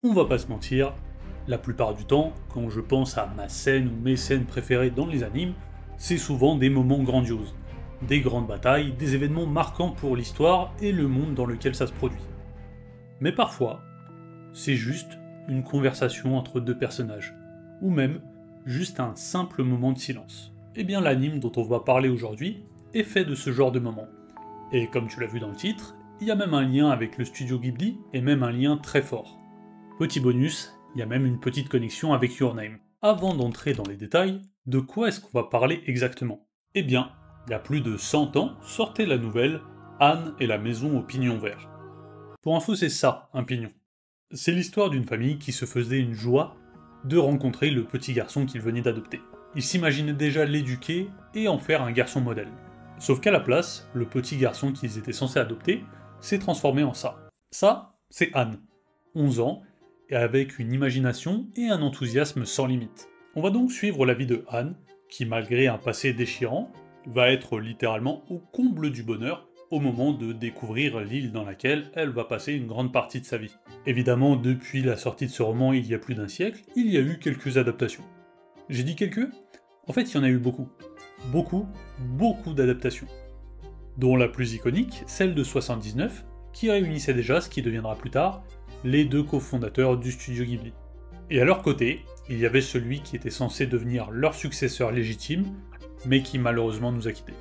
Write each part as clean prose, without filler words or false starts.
On va pas se mentir, la plupart du temps, quand je pense à ma scène ou mes scènes préférées dans les animes, c'est souvent des moments grandioses, des grandes batailles, des événements marquants pour l'histoire et le monde dans lequel ça se produit. Mais parfois, c'est juste une conversation entre deux personnages, ou même juste un simple moment de silence. Eh bien l'anime dont on va parler aujourd'hui est fait de ce genre de moments. Et comme tu l'as vu dans le titre, il y a même un lien avec le studio Ghibli, et même un lien très fort. Petit bonus, il y a même une petite connexion avec Your Name. Avant d'entrer dans les détails, de quoi est-ce qu'on va parler exactement? Eh bien, il y a plus de 100 ans sortait la nouvelle Anne et la maison au pignon vert. Pour info, c'est ça, un pignon. C'est l'histoire d'une famille qui se faisait une joie de rencontrer le petit garçon qu'ils venaient d'adopter. Ils s'imaginaient déjà l'éduquer et en faire un garçon modèle. Sauf qu'à la place, le petit garçon qu'ils étaient censés adopter s'est transformé en ça. Ça, c'est Anne, 11 ans, et avec une imagination et un enthousiasme sans limite. On va donc suivre la vie de Anne, qui malgré un passé déchirant, va être littéralement au comble du bonheur au moment de découvrir l'île dans laquelle elle va passer une grande partie de sa vie. Évidemment, depuis la sortie de ce roman il y a plus d'un siècle, il y a eu quelques adaptations. J'ai dit quelques? En fait, il y en a eu beaucoup. Beaucoup d'adaptations. Dont la plus iconique, celle de 79, qui réunissait déjà ce qui deviendra plus tard les deux cofondateurs du studio Ghibli. Et à leur côté, il y avait celui qui était censé devenir leur successeur légitime, mais qui malheureusement nous a quittés.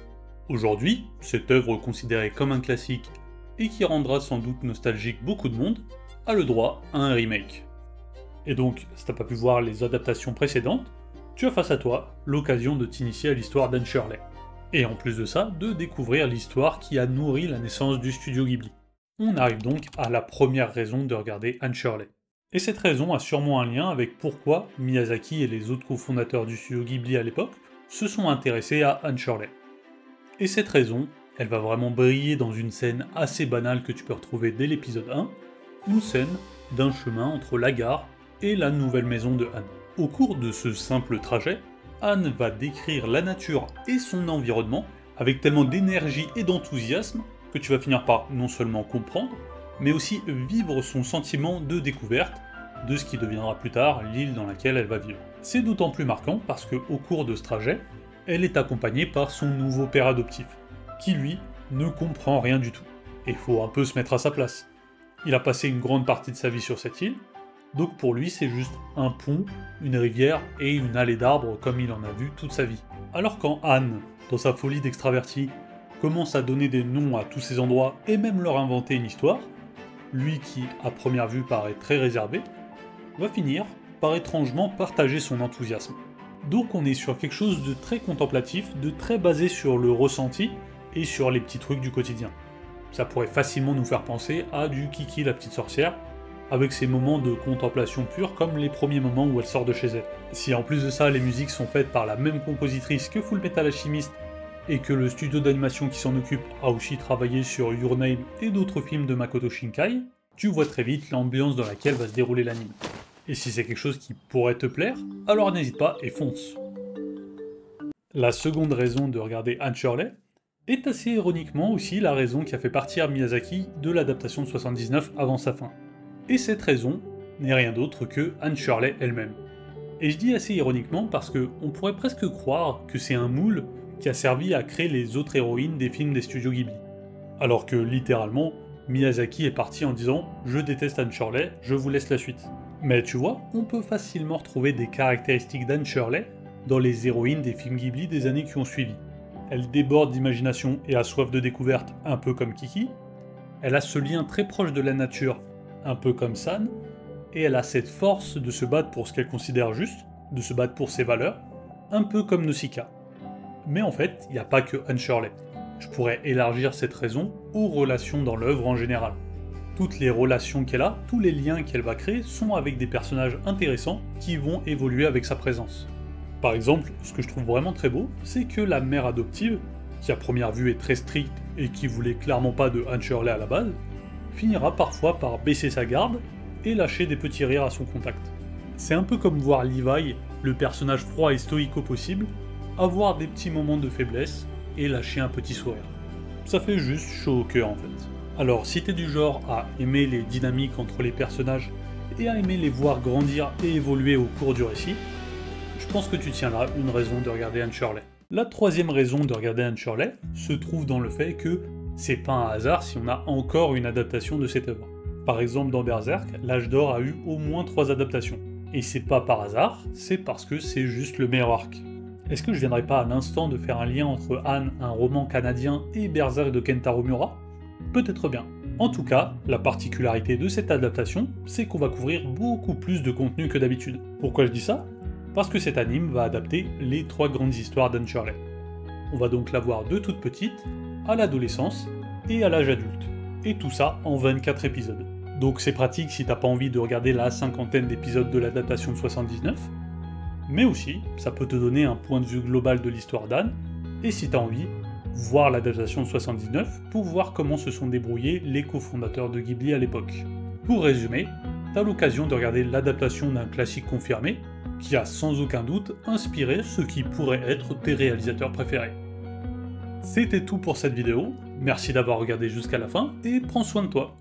Aujourd'hui, cette œuvre considérée comme un classique, et qui rendra sans doute nostalgique beaucoup de monde, a le droit à un remake. Et donc, si t'as pas pu voir les adaptations précédentes, tu as face à toi l'occasion de t'initier à l'histoire d'Anne Shirley. Et en plus de ça, de découvrir l'histoire qui a nourri la naissance du studio Ghibli. On arrive donc à la première raison de regarder Anne Shirley. Et cette raison a sûrement un lien avec pourquoi Miyazaki et les autres cofondateurs du studio Ghibli à l'époque se sont intéressés à Anne Shirley. Et cette raison, elle va vraiment briller dans une scène assez banale que tu peux retrouver dès l'épisode 1, une scène d'un chemin entre la gare et la nouvelle maison de Anne. Au cours de ce simple trajet, Anne va décrire la nature et son environnement avec tellement d'énergie et d'enthousiasme que tu vas finir par non seulement comprendre, mais aussi vivre son sentiment de découverte de ce qui deviendra plus tard l'île dans laquelle elle va vivre. C'est d'autant plus marquant parce qu'au cours de ce trajet, elle est accompagnée par son nouveau père adoptif, qui lui ne comprend rien du tout. Et faut un peu se mettre à sa place. Il a passé une grande partie de sa vie sur cette île, donc pour lui c'est juste un pont, une rivière et une allée d'arbres comme il en a vu toute sa vie. Alors quand Anne, dans sa folie d'extraverti, commence à donner des noms à tous ces endroits et même leur inventer une histoire, lui qui, à première vue, paraît très réservé, va finir par étrangement partager son enthousiasme. Donc on est sur quelque chose de très contemplatif, de très basé sur le ressenti et sur les petits trucs du quotidien. Ça pourrait facilement nous faire penser à du Kiki la petite sorcière, avec ses moments de contemplation pure comme les premiers moments où elle sort de chez elle. Si en plus de ça les musiques sont faites par la même compositrice que Fullmetal Alchemist, et que le studio d'animation qui s'en occupe a aussi travaillé sur Your Name et d'autres films de Makoto Shinkai, tu vois très vite l'ambiance dans laquelle va se dérouler l'anime. Et si c'est quelque chose qui pourrait te plaire, alors n'hésite pas et fonce. La seconde raison de regarder Anne Shirley est assez ironiquement aussi la raison qui a fait partir Miyazaki de l'adaptation de 79 avant sa fin. Et cette raison n'est rien d'autre que Anne Shirley elle-même. Et je dis assez ironiquement parce que on pourrait presque croire que c'est un moule qui a servi à créer les autres héroïnes des films des studios Ghibli. Alors que littéralement, Miyazaki est parti en disant « Je déteste Anne Shirley, je vous laisse la suite ». Mais tu vois, on peut facilement retrouver des caractéristiques d'Anne Shirley dans les héroïnes des films Ghibli des années qui ont suivi. Elle déborde d'imagination et a soif de découverte, un peu comme Kiki. Elle a ce lien très proche de la nature, un peu comme San. Et elle a cette force de se battre pour ce qu'elle considère juste, de se battre pour ses valeurs, un peu comme Nausicaa. Mais en fait, il n'y a pas que Anne Shirley. Je pourrais élargir cette raison aux relations dans l'œuvre en général. Toutes les relations qu'elle a, tous les liens qu'elle va créer sont avec des personnages intéressants qui vont évoluer avec sa présence. Par exemple, ce que je trouve vraiment très beau, c'est que la mère adoptive, qui à première vue est très stricte et qui voulait clairement pas de Anne Shirley à la base, finira parfois par baisser sa garde et lâcher des petits rires à son contact. C'est un peu comme voir Levi, le personnage froid et stoïque au possible, avoir des petits moments de faiblesse et lâcher un petit sourire. Ça fait juste chaud au cœur en fait. Alors si t'es du genre à aimer les dynamiques entre les personnages et à aimer les voir grandir et évoluer au cours du récit, je pense que tu tiens là une raison de regarder Anne Shirley. La troisième raison de regarder Anne Shirley se trouve dans le fait que c'est pas un hasard si on a encore une adaptation de cette œuvre. Par exemple dans Berserk, l'Âge d'Or a eu au moins 3 adaptations. Et c'est pas par hasard, c'est parce que c'est juste le meilleur arc. Est-ce que je viendrais pas à l'instant de faire un lien entre Anne, un roman canadien, et Berserk de Kentaro Miura? Peut-être bien. En tout cas, la particularité de cette adaptation, c'est qu'on va couvrir beaucoup plus de contenu que d'habitude. Pourquoi je dis ça? Parce que cet anime va adapter les 3 grandes histoires d'Anne Shirley. On va donc la voir de toute petite, à l'adolescence et à l'âge adulte. Et tout ça en 24 épisodes. Donc c'est pratique si t'as pas envie de regarder la 50aine d'épisodes de l'adaptation de 79, mais aussi, ça peut te donner un point de vue global de l'histoire d'Anne, et si t'as envie, voir l'adaptation de 79 pour voir comment se sont débrouillés les cofondateurs de Ghibli à l'époque. Pour résumer, t'as l'occasion de regarder l'adaptation d'un classique confirmé, qui a sans aucun doute inspiré ceux qui pourraient être tes réalisateurs préférés. C'était tout pour cette vidéo, merci d'avoir regardé jusqu'à la fin, et prends soin de toi.